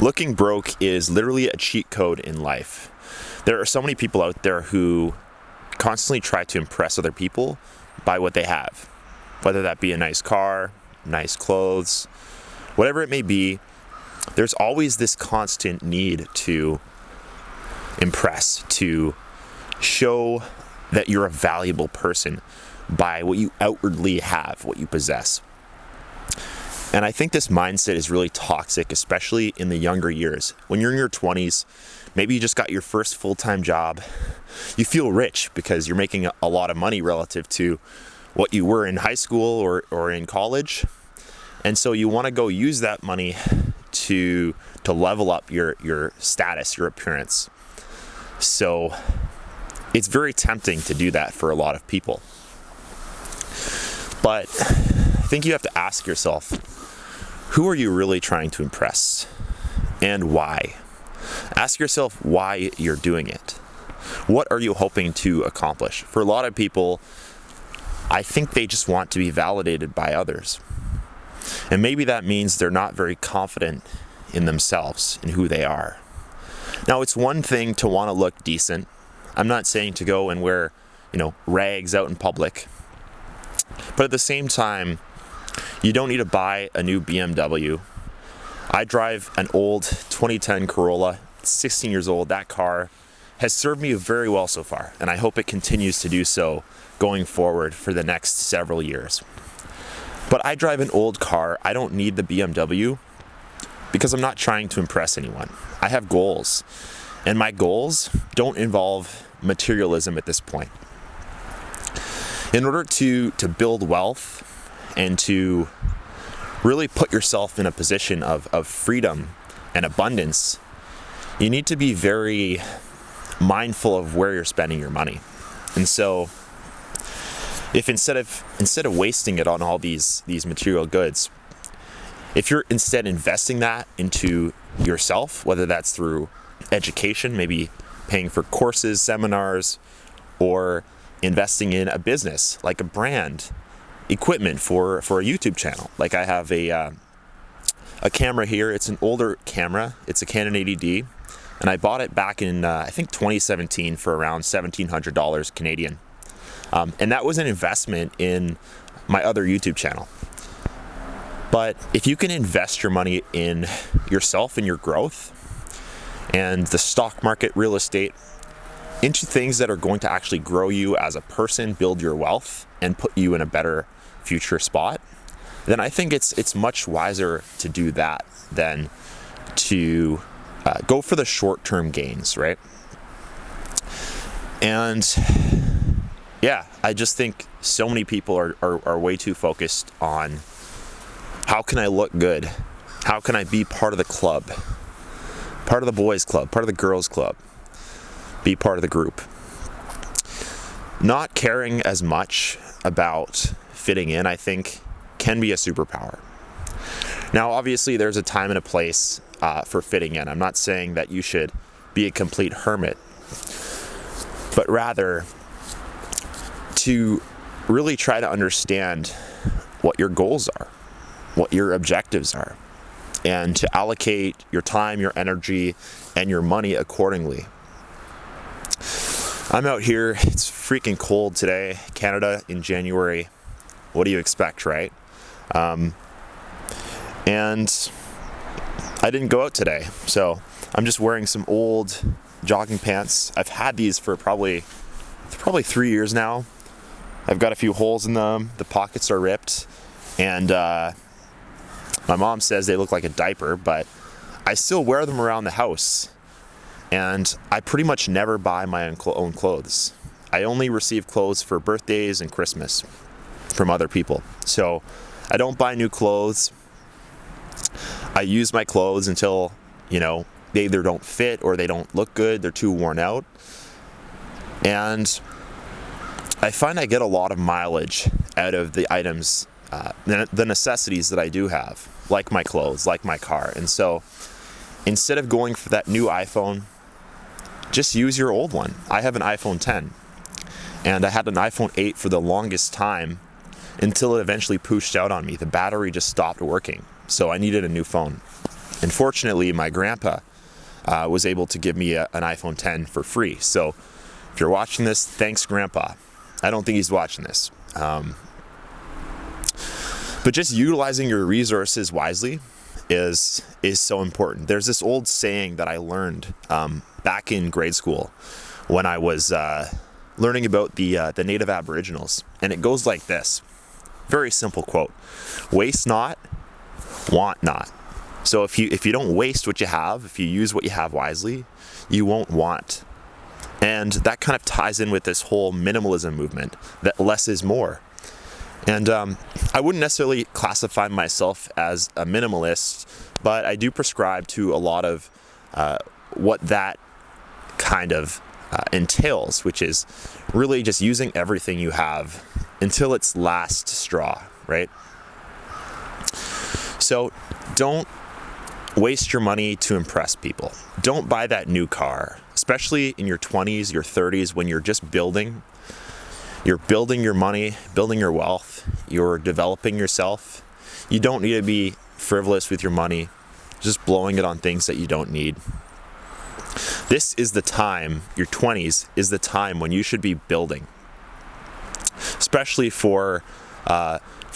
Looking broke is literally a cheat code in life. There are so many people out there who constantly try to impress other people by what they have, whether that be a nice car, nice clothes, whatever it may be. There's always this constant need to impress, to show that you're a valuable person by what you outwardly have, what you possess. And I think this mindset is really toxic, especially in the younger years. When you're in your 20s, maybe you just got your first full-time job. You feel rich because you're making a lot of money relative to what you were in high school or in college. And so you want to go use that money to level up your status, your appearance. So it's very tempting to do that for a lot of people. But I think you have to ask yourself, who are you really trying to impress and why? Ask yourself why you're doing it. What are you hoping to accomplish? For a lot of people, I think they just want to be validated by others. And maybe that means they're not very confident in themselves and who they are. Now, it's one thing to want to look decent. I'm not saying to go and wear, rags out in public. But at the same time, you don't need to buy a new BMW. I drive an old 2010 Corolla, 16 years old. That car has served me very well so far, and I hope it continues to do so going forward for the next several years. But I drive an old car. I don't need the BMW because I'm not trying to impress anyone. I have goals, and my goals don't involve materialism at this point. In order to build wealth and to really put yourself in a position of freedom and abundance, you need to be very mindful of where you're spending your money. And so if instead of wasting it on all these material goods, if you're instead investing that into yourself, whether that's through education, maybe paying for courses, seminars, or investing in a business like a brand, equipment for a YouTube channel. Like I have a camera here. It's an older camera. It's a Canon 80D, and I bought it back in I think 2017 for around $1,700 Canadian. And that was an investment in my other YouTube channel. But if you can invest your money in yourself and your growth and the stock market, real estate, into things that are going to actually grow you as a person, build your wealth, and put you in a better future spot, then I think it's much wiser to do that than to go for the short-term gains, right? And yeah, I just think so many people are way too focused on how can I look good? How can I be part of the club? Part of the boys club, part of the girls club, be part of the group. Not caring as much about fitting in, I think, can be a superpower. Now, obviously, there's a time and a place for fitting in. I'm not saying that you should be a complete hermit, but rather to really try to understand what your goals are, what your objectives are, and to allocate your time, your energy, and your money accordingly. I'm out here, it's freaking cold today, Canada in January. What do you expect, right? And I didn't go out today, so I'm just wearing some old jogging pants. I've had these for probably 3 years now. I've got a few holes in them, the pockets are ripped, and my mom says they look like a diaper, but I still wear them around the house. And I pretty much never buy my own clothes. I only receive clothes for birthdays and Christmas from other people. So I don't buy new clothes. I use my clothes until, they either don't fit or they don't look good. They're too worn out. And I find I get a lot of mileage out of the items, the necessities that I do have, like my clothes, like my car. And so instead of going for that new iPhone, just use your old one. I have an iPhone 10, and I had an iPhone 8 for the longest time until it eventually pushed out on me. The battery just stopped working, so I needed a new phone. And fortunately, my grandpa was able to give me an iPhone 10 for free. So if you're watching this, thanks, Grandpa. I don't think he's watching this. But just utilizing your resources wisely is so important. There's this old saying that I learned back in grade school when I was learning about the native Aboriginals, and it goes like this. Very simple quote: "Waste not, want not." So if you don't waste what you have, if you use what you have wisely, you won't want. And that kind of ties in with this whole minimalism movement, that less is more. And I wouldn't necessarily classify myself as a minimalist, but I do prescribe to a lot of what that kind of entails, which is really just using everything you have until its last straw, right? So don't waste your money to impress people. Don't buy that new car, especially in your 20s, your 30s, when you're just building. You're building your money, building your wealth, you're developing yourself. You don't need to be frivolous with your money, just blowing it on things that you don't need. This is the time, your 20s is the time when you should be building, especially for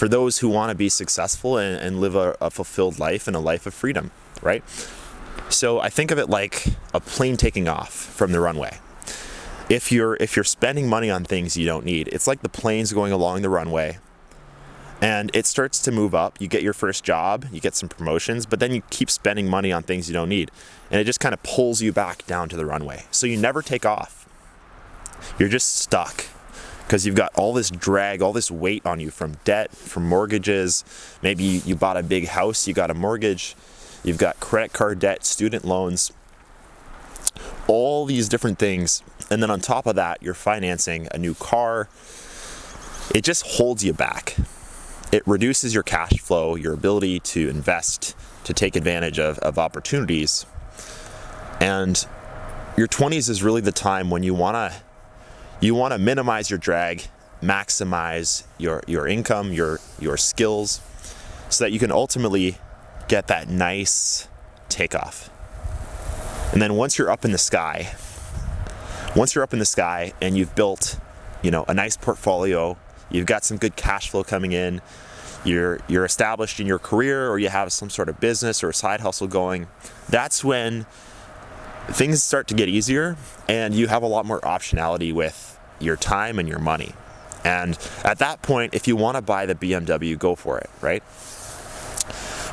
those who want to be successful and live a fulfilled life and a life of freedom, right? So I think of it like a plane taking off from the runway. If you're spending money on things you don't need, it's like the plane's going along the runway and it starts to move up. You get your first job, you get some promotions, but then you keep spending money on things you don't need, and it just kind of pulls you back down to the runway. So you never take off. You're just stuck because you've got all this drag, all this weight on you from debt, from mortgages. Maybe you bought a big house, you got a mortgage, you've got credit card debt, student loans, all these different things. And then on top of that, you're financing a new car. It just holds you back. It reduces your cash flow, your ability to invest, to take advantage of opportunities. And your 20s is really the time when you want to minimize your drag, maximize your income, your skills, so that you can ultimately get that nice takeoff. And then once you're up in the sky and you've built, a nice portfolio, you've got some good cash flow coming in, you're established in your career, or you have some sort of business or a side hustle going, that's when things start to get easier and you have a lot more optionality with your time and your money. And at that point, if you want to buy the BMW, go for it, right?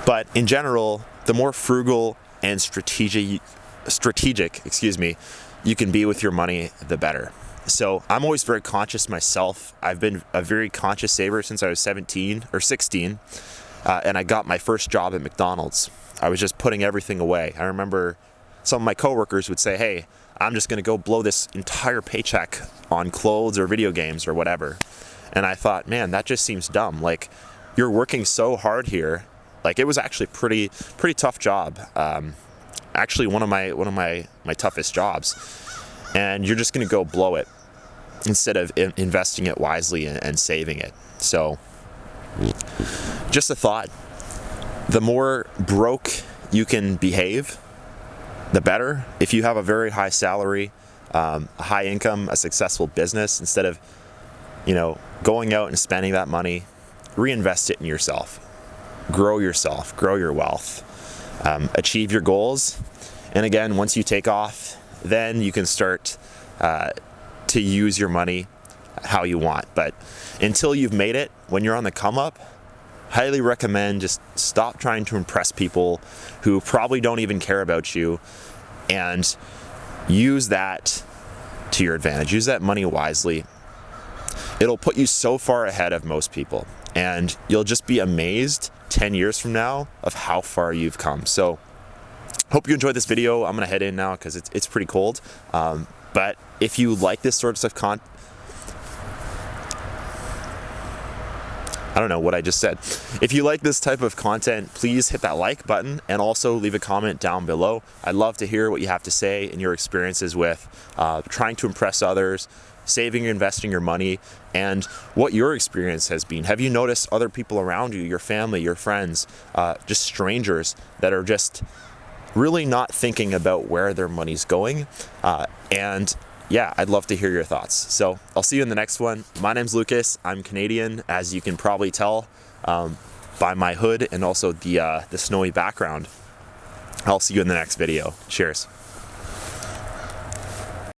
But in general, the more frugal and strategic, you can be with your money, the better. So I'm always very conscious myself. I've been a very conscious saver since I was 17 or 16, and I got my first job at McDonald's. I was just putting everything away. I remember some of my coworkers would say, "Hey, I'm just going to go blow this entire paycheck on clothes or video games or whatever." And I thought, man, that just seems dumb. Like, you're working so hard here. Like, it was actually pretty tough job. Actually, one of my toughest jobs. And you're just going to go blow it instead of investing it wisely and saving it. So, just a thought. The more broke you can behave, the better. If you have a very high salary, a high income, a successful business, instead of, going out and spending that money, reinvest it in yourself. Grow yourself, grow your wealth, achieve your goals. And again, once you take off, then you can start to use your money how you want. But until you've made it, when you're on the come up, highly recommend just stop trying to impress people who probably don't even care about you, and use that to your advantage. Use that money wisely. It'll put you so far ahead of most people, and you'll just be amazed 10 years from now of how far you've come. So hope you enjoyed this video. I'm gonna head in now because it's pretty cold. But if you like this sort of I don't know what I just said. If you like this type of content, please hit that like button and also leave a comment down below. I'd love to hear what you have to say and your experiences with trying to impress others, saving and investing your money, and what your experience has been. Have you noticed other people around you, your family, your friends, just strangers that are just really not thinking about where their money's going. And yeah, I'd love to hear your thoughts. So I'll see you in the next one. My name's Lucas. I'm Canadian, as you can probably tell by my hood and also the snowy background. I'll see you in the next video. Cheers.